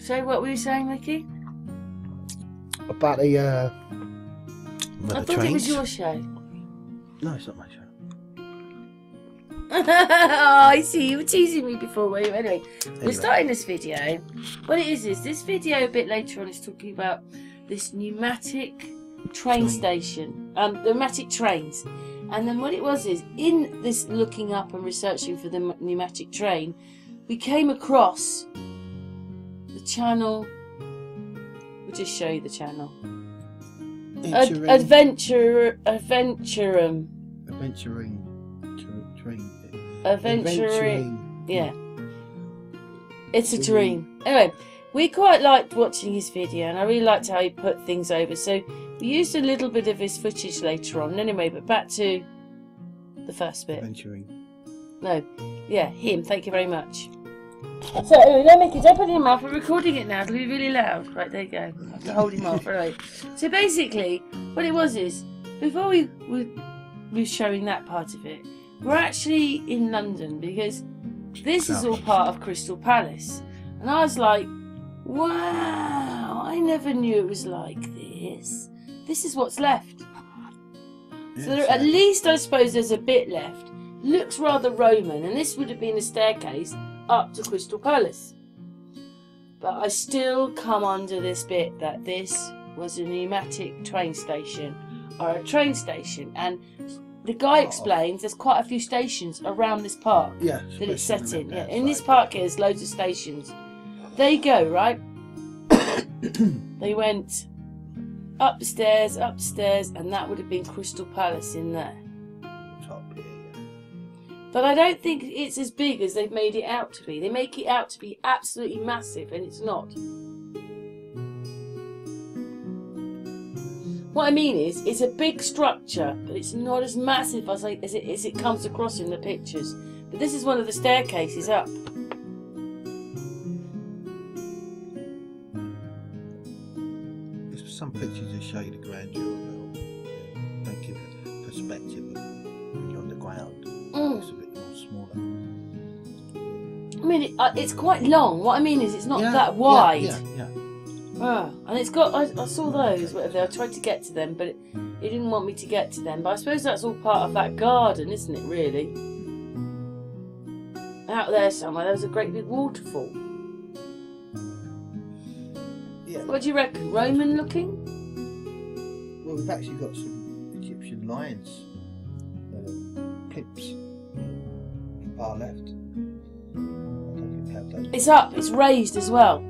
So what were you saying, Mickey? About the I thought it was your show. No, it's not my show. Oh, I see. You were teasing me before, were you? Anyway, we're starting this video. What it is this video a bit later on is talking about this pneumatic train station, pneumatic trains. And then what it was is, in this looking up and researching for the pneumatic train, we came across the channel. We'll just show you the channel. Adventuring. Yeah. It's a dream. Anyway, we quite liked watching his video, and I really liked how he put things over. So we used a little bit of his footage later on. Anyway, but back to the first bit. No, yeah, him. Thank you very much. So anyway, don't make it. Don't put it in your mouth. We're recording it now. It'll be really loud. Right, there you go. I have to hold him off. Right. So basically, what it was is, before we were showing that part of it, we're actually in London because this is all part of Crystal Palace, and I was like, wow, I never knew it was like this. This is what's left. Yeah, so at least I suppose there's a bit left. Looks rather Roman, and this would have been a staircase up to Crystal Palace. But I still come under this bit that this was a pneumatic train station, or a train station, and the guy explains there's quite a few stations around this park that it's set in. Yeah, in this park here, there's loads of stations. There you go, right? They went upstairs, and that would have been Crystal Palace in there. But I don't think it's as big as they've made it out to be. They make it out to be absolutely massive, and it's not. What I mean is, it's a big structure, but it's not as massive as it comes across in the pictures. But this is one of the staircases up. Some pictures that show you the grandeur of it. Don't give it a perspective when you're on the ground. It's a bit more smaller. I mean, it's quite long. What I mean is, it's not that wide. Yeah. And it's got. I saw those. Whatever. I tried to get to them, but it didn't want me to get to them. But I suppose that's all part of that garden, isn't it? Really. Out there somewhere, there was a great big waterfall. Yeah. What do you reckon? Roman looking? Well, we've actually got some Egyptian lions, pimps, far left. I don't think we have those. It's up. It's raised as well.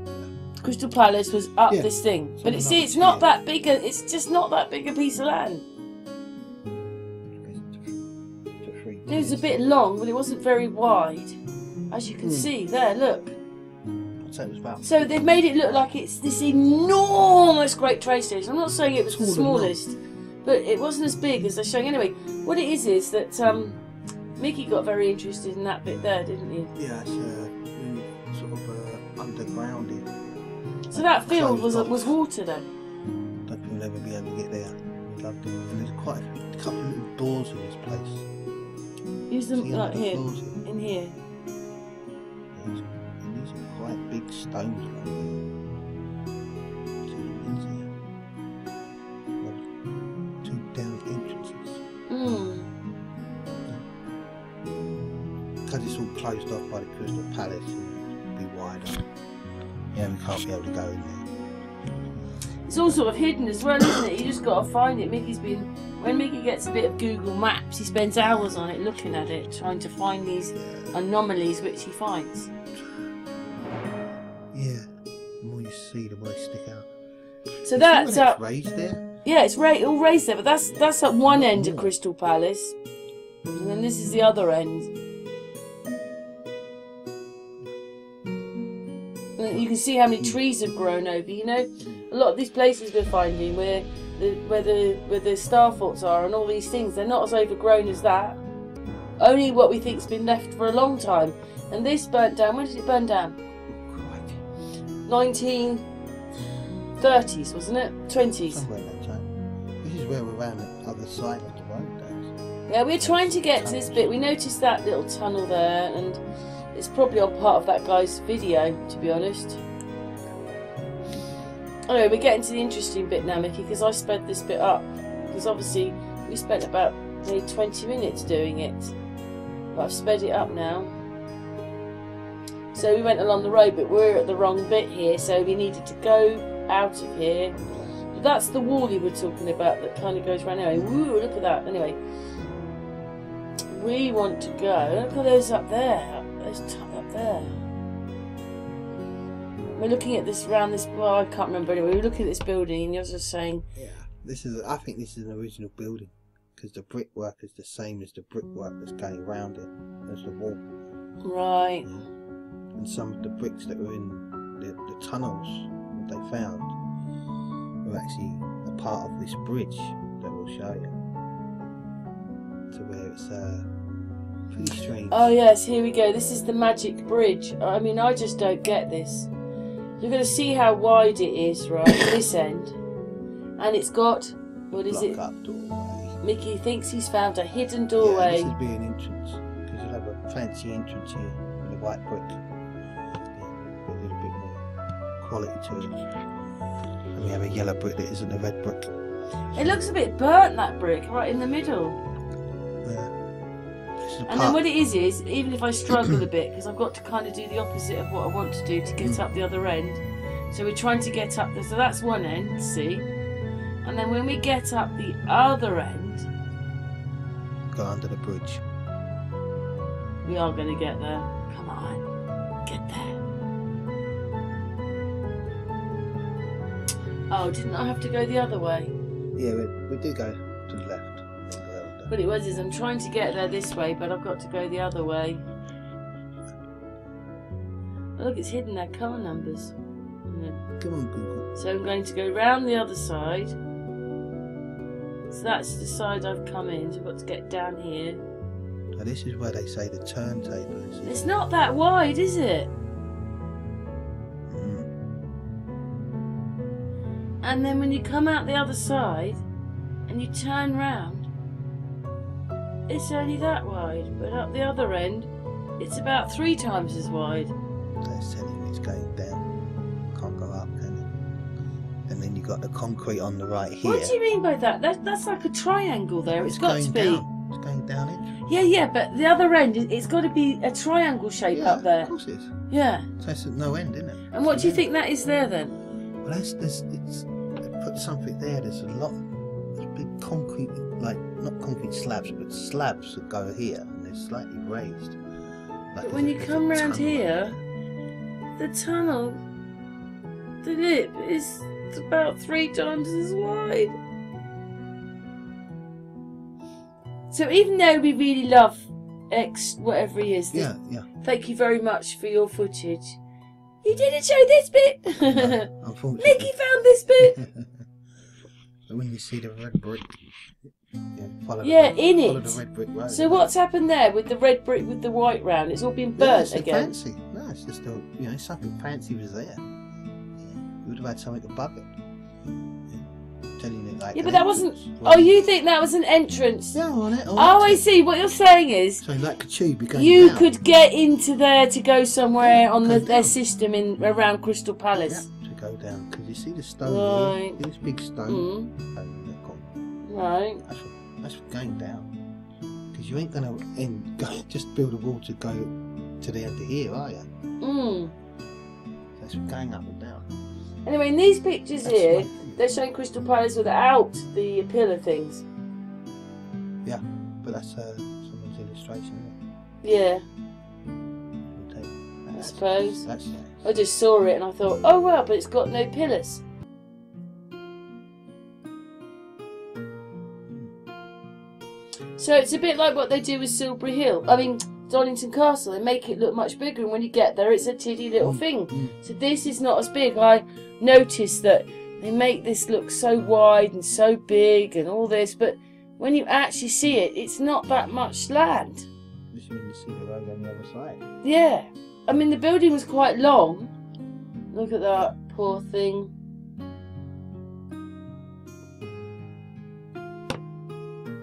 Crystal Palace was up this thing, but it's not that big. It's just not that big a piece of land. It was a bit long, but it wasn't very wide, as you can see there. Look. So they've made it look like it's this enormous great train station. I'm not saying it was the smallest, but it wasn't as big as they're showing. Anyway, what it is that Mickey got very interested in that bit there, didn't he? Yeah, it's sort of undergrounded. So that field was water then? I don't think we'll ever be able to get there. And there's quite a couple of little doors in this place. Use them like here, in here. Quite big stones along there. Two down entrances. Because it's all closed off by the Crystal Palace, it'll be wider. Yeah, we can't be able to go in there. It's all sort of hidden as well, isn't it? You just got to find it. When Mickey gets a bit of Google Maps, he spends hours on it, looking at it, trying to find these anomalies which he finds. Yeah, the more you see, the more they stick out. So that's up. Raised there. Yeah, it's all raised there, but that's at one end of Crystal Palace, and then this is the other end. And you can see how many trees have grown over. You know, a lot of these places we're finding where the star forts are and all these things, they're not as overgrown as that. Only what we think's been left for a long time. And this burnt down. When did it burn down? 1930s, wasn't it? 20s. Somewhere like that. This is where we're around the other side of the road, guys. Yeah, we're trying to get to this bit. We noticed that little tunnel there, and it's probably on part of that guy's video, to be honest. Anyway, we're getting to the interesting bit now, Mickey, because I sped this bit up. Because obviously we spent about maybe 20 minutes doing it. But I've sped it up now. So we went along the road, but we're at the wrong bit here, so we needed to go out of here. But that's the wall you were talking about that kind of goes around anyway. Woo, look at that. Anyway, we want to go. Look at those up there. Those up there. We're looking at this round this. Well, I can't remember anyway. We're looking at this building, and you're just saying. Yeah, this is. I think this is an original building because the brickwork is the same as the brickwork that's going around it as the wall. Right. Yeah. And some of the bricks that were in the tunnels that they found were actually a part of this bridge that we'll show you. To where it's pretty strange. Oh yes, here we go. This is the magic bridge. I mean, I just don't get this. You're going to see how wide it is, right, this end. And it's got, what is it? Up doorway. Mickey thinks he's found a hidden doorway. Yeah, this would be an entrance, because you'll have a fancy entrance here with a white brick. Yeah, a little bit more quality to it. And we have a yellow brick that isn't a red brick. It looks a bit burnt, that brick, right in the middle. Yeah. And then what it is, even if I struggle a bit, because I've got to kind of do the opposite of what I want to do to get up the other end. So we're trying to get up there. So that's one end, see? And then when we get up the other end... Go under the bridge. We are going to get there. Come on. Get there. Oh, didn't I have to go the other way? Yeah, we do go to the left. What it was is I'm trying to get there this way, but I've got to go the other way. Oh, look, it's hidden their colour numbers. Come on, Google. So I'm going to go round the other side. So that's the side I've come in, so I've got to get down here. Now this is where they say the turntable is. It's not that wide, is it? And then when you come out the other side and you turn round, it's only that wide, but up the other end, it's about 3 times as wide. That's telling you it's going down. Can't go up, can it? And then you've got the concrete on the right here. What do you mean by that? That's like a triangle there. It's got to be. Down. It's going down it. Yeah, but the other end, it's got to be a triangle shape up there. Of course it is. Yeah. So it's at no end, isn't it? And what do you think that is there then? Well, they put something there. There's a lot of big concrete, like not concrete slabs, but slabs that go here, and they're slightly raised. Like But when you come round here, the tunnel, the lip is about 3 times as wide. So even though we really love X, whatever he is, yeah. Thank you very much for your footage. You didn't show this bit. No, unfortunately. Mickey found this bit. But when you see the red brick, follow the red brick road. So what's happened there with the red brick with the white round? It's all been burnt again. Fancy. No, it's just something fancy was there. You would have had something above it. Telling it like. Yeah, but that wasn't. Oh, you think that was an entrance? Yeah, on it. Oh, I see. What you're saying is. So like a tube, you could get into there to go somewhere on their system in around Crystal Palace. Yeah, to go down because you see the stone. Right. Here, this big stone. Right. That's going down. Because you ain't gonna just build a wall to go to the end of here, are you? That's going up and down. Anyway, in these pictures here, they're showing Crystal Palace without the pillar things. Yeah, but that's someone's illustration, isn't it? Yeah. I suppose. I just saw it and I thought, oh well, but it's got no pillars. So it's a bit like what they do with Silbury Hill. I mean, Donington Castle. They make it look much bigger, and when you get there, it's a tiddy little thing. So this is not as big. I noticed that they make this look so wide and so big and all this, but when you actually see it, it's not that much land. Just when you see the road on the other side. Yeah. I mean, the building was quite long. Look at that poor thing.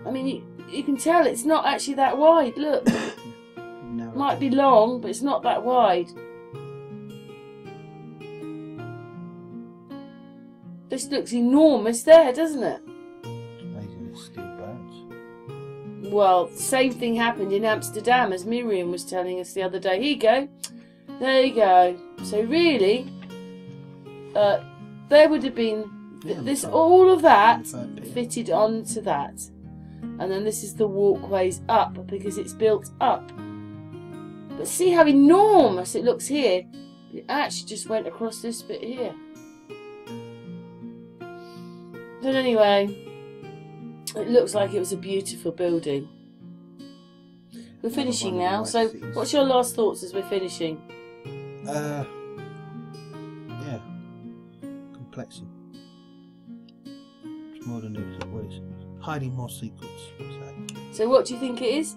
I mean, you can tell it's not actually that wide. Look. No. Might be long, but it's not that wide. This looks enormous there, doesn't it? Amazing, it's still burns. Well, same thing happened in Amsterdam, as Miriam was telling us the other day. Here you go. There you go. So really, there would have been all of that fitted onto that. And then this is the walkways up, because it's built up. But see how enormous it looks here? It actually just went across this bit here. But anyway, it looks like it was a beautiful building. We're finishing now, so what's your last thoughts as we're finishing? Yeah, complexity. It's more than what is hiding more secrets. So what do you think it is?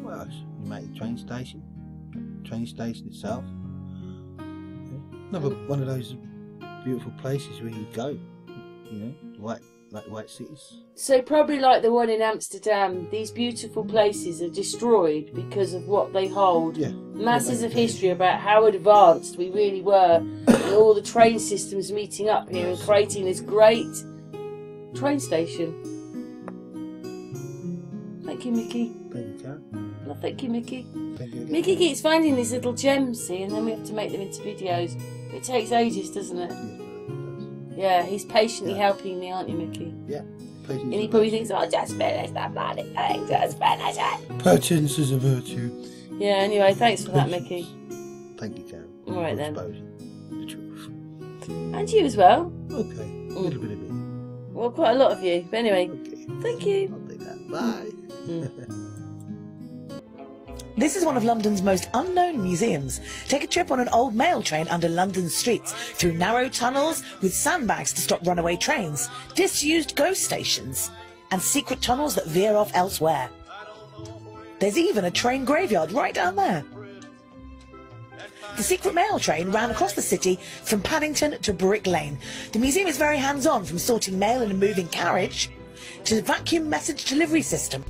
Well, it's a pneumatic train station. Train station itself. Another one of those beautiful places where you go. You know, like white cities. So probably like the one in Amsterdam, these beautiful places are destroyed because of what they hold. Yeah. Masses of history about how advanced we really were, and all the train systems meeting up here and creating this great train station. Thank you, Mickey. Thank you, Karen. Well, thank you, Mickey. Thank you again. Mickey keeps finding these little gems, see, and then we have to make them into videos. It takes ages, doesn't it? Yeah, he's patiently helping me, aren't you, Mickey? Yeah. And he probably thinks, oh, just finish that bloody thing, just finish it. Patience is a virtue. Yeah, anyway, thanks for that, Mickey. Thank you, Karen. All right, then. The truth. And you as well. Okay, a little bit of me. Well, quite a lot of you. But anyway, Okay. thank you. I'll take that. Bye. This is one of London's most unknown museums. Take a trip on an old mail train under London's streets, through narrow tunnels with sandbags to stop runaway trains, disused ghost stations, and secret tunnels that veer off elsewhere. There's even a train graveyard right down there. The secret mail train ran across the city from Paddington to Brick Lane. The museum is very hands-on, from sorting mail in a moving carriage to the vacuum message delivery system.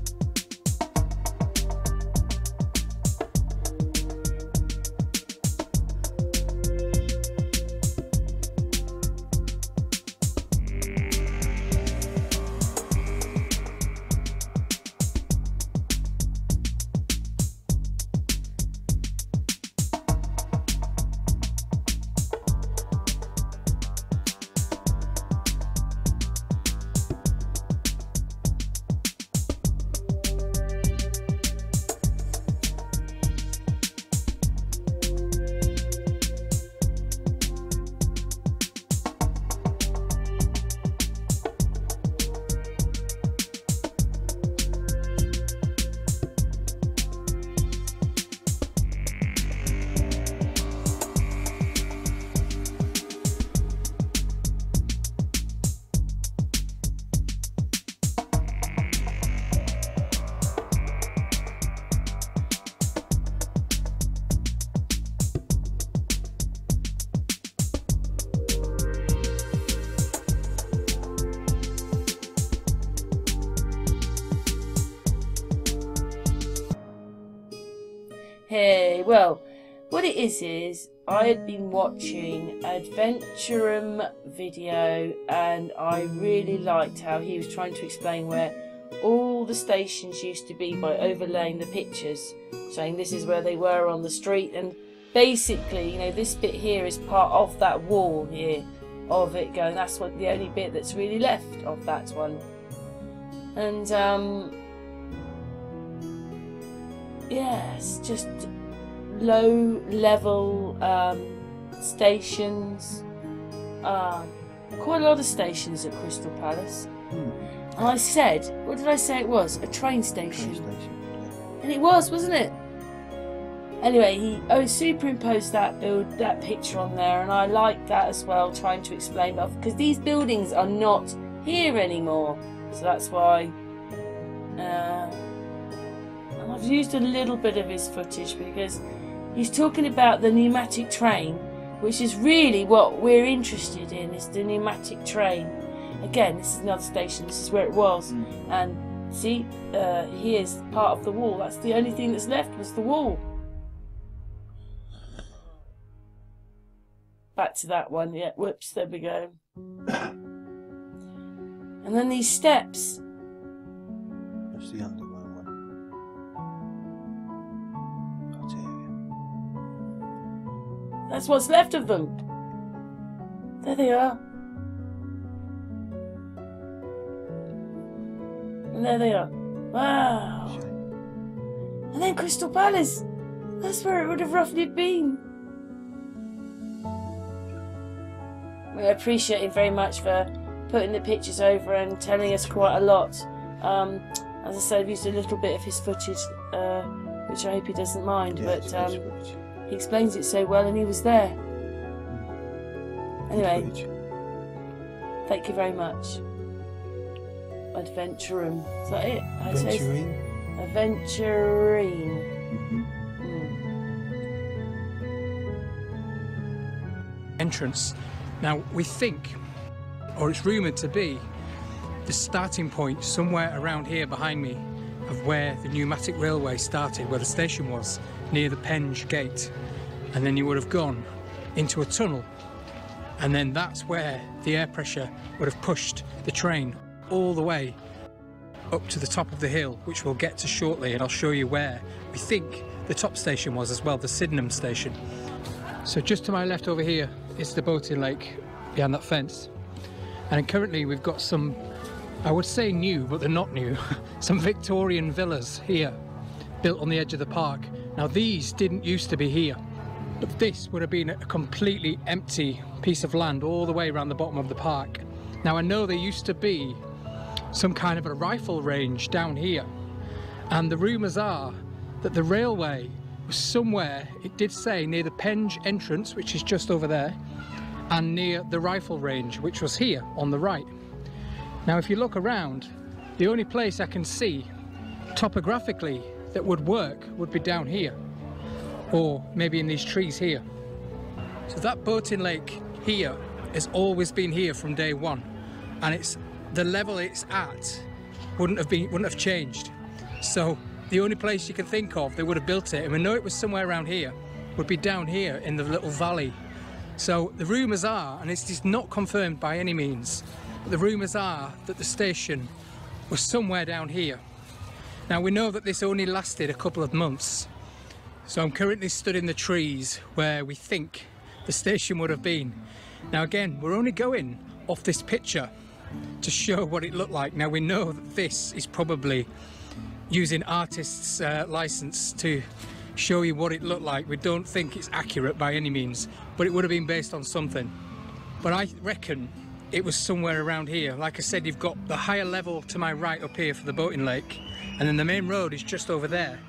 Hey, well, what it is I had been watching AdventureMe video, and I really liked how he was trying to explain where all the stations used to be by overlaying the pictures, saying this is where they were on the street, and basically, you know, this bit here is part of that wall here of it going, that's what the only bit that's really left of that one. And yes, just low level stations, quite a lot of stations at Crystal Palace. And I said, what did I say it was? A train station. And it was, wasn't it? Anyway, he superimposed that picture on there, and I liked that as well, trying to explain that, because these buildings are not here anymore, so that's why. And I've used a little bit of his footage because he's talking about the pneumatic train, which is really what we're interested in, is the pneumatic train. Again, this is another station, this is where it was, and see, here's part of the wall. That's the only thing that's left, was the wall. back to that one. Yeah, whoops, there we go. And then these steps. That's the underground one. TARTARIA. That's what's left of them. There they are. And there they are. Wow. And then Crystal Palace. That's where it would have roughly been. We appreciate him very much for putting the pictures over and telling us quite a lot. As I said, I've used a little bit of his footage, which I hope he doesn't mind, Yeah, but footage. he explains it so well and he was there. Anyway, thank you very much. AdventureMe. Is that it? AdventureMe. AdventureMe. Entrance. Now we think, or it's rumoured to be, the starting point somewhere around here behind me of where the pneumatic railway started, where the station was, near the Penge gate. And then you would have gone into a tunnel, and then that's where the air pressure would have pushed the train all the way up to the top of the hill, which we'll get to shortly, and I'll show you where we think the top station was as well, the Sydenham station. So just to my left over here is the boating lake behind that fence, and currently we've got some, I would say new, but they're not new, some Victorian villas here built on the edge of the park. Now these didn't used to be here, but this would have been a completely empty piece of land all the way around the bottom of the park. Now I know there used to be some kind of a rifle range down here, and the rumours are that the railway was somewhere, it did say, near the Penge entrance, which is just over there, and near the rifle range, which was here on the right. Now if you look around, the only place I can see topographically that would work would be down here, or maybe in these trees here. So that boating lake here has always been here from day one, and it's the level it's at wouldn't have changed. So the only place you can think of they would have built it, and we know it was somewhere around here, would be down here in the little valley. So the rumours are, and it's not confirmed by any means, but the rumours are that the station was somewhere down here. Now we know that this only lasted a couple of months, so I'm currently stood in the trees where we think the station would have been. Now again, we're only going off this picture to show what it looked like. Now we know that this is probably using artist's license to show you what it looked like. We don't think it's accurate by any means, but it would have been based on something. But I reckon it was somewhere around here. Like I said, you've got the higher level to my right up here for the boating lake, and then the main road is just over there.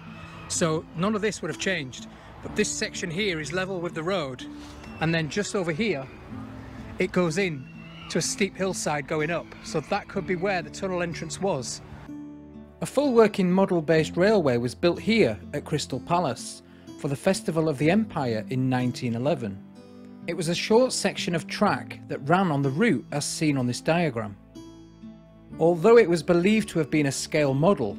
So none of this would have changed, but this section here is level with the road, and then just over here it goes in to a steep hillside going up, so that could be where the tunnel entrance was. A full working model based railway was built here at Crystal Palace for the Festival of the Empire in 1911. It was a short section of track that ran on the route as seen on this diagram. Although it was believed to have been a scale model,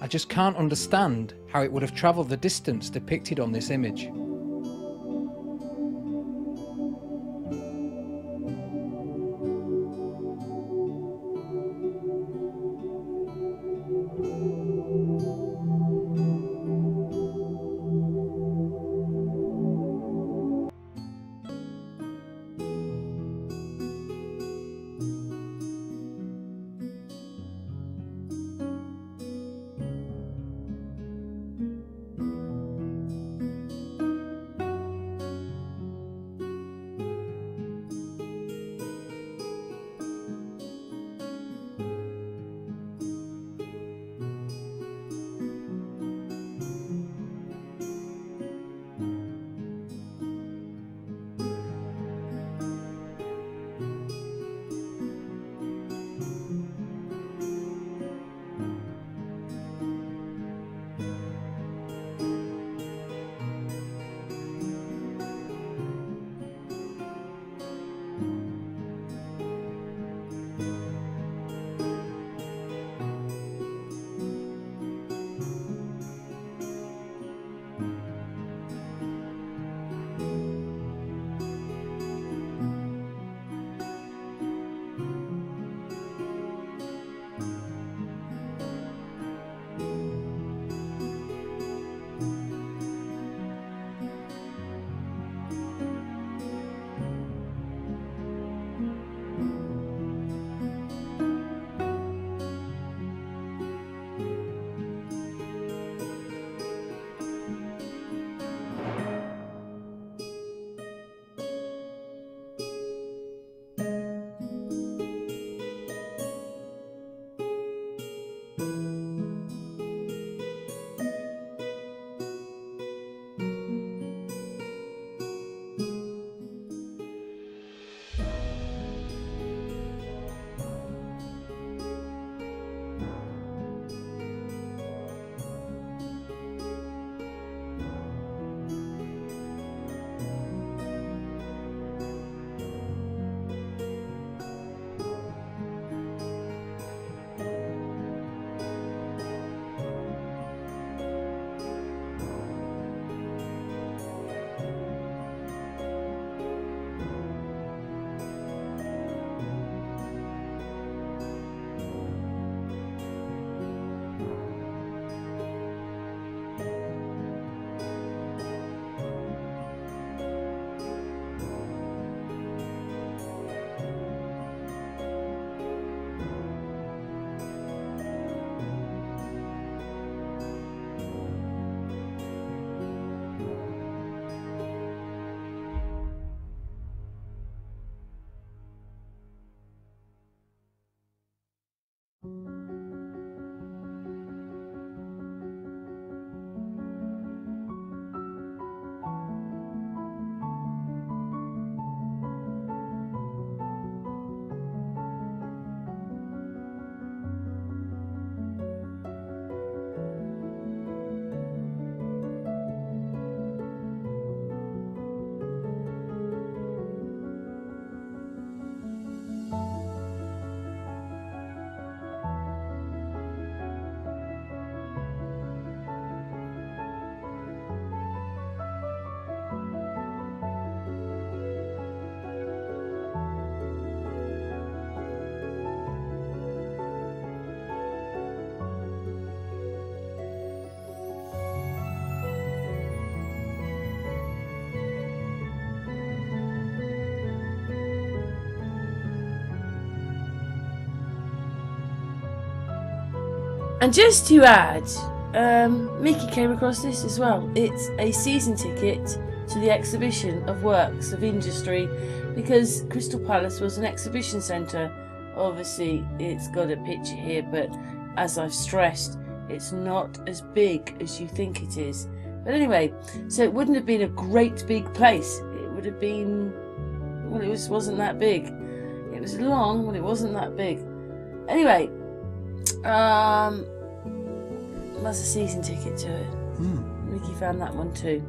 I just can't understand how it would have travelled the distance depicted on this image. And just to add, Mickey came across this as well. It's a season ticket to the exhibition of works of industry, because Crystal Palace was an exhibition centre. Obviously, it's got a picture here, but as I've stressed, it's not as big as you think it is. But anyway, so it wouldn't have been a great big place. It would have been, well, it wasn't that big. It was long, but it wasn't that big. Anyway, that's a season ticket to it. Mickey found that one too.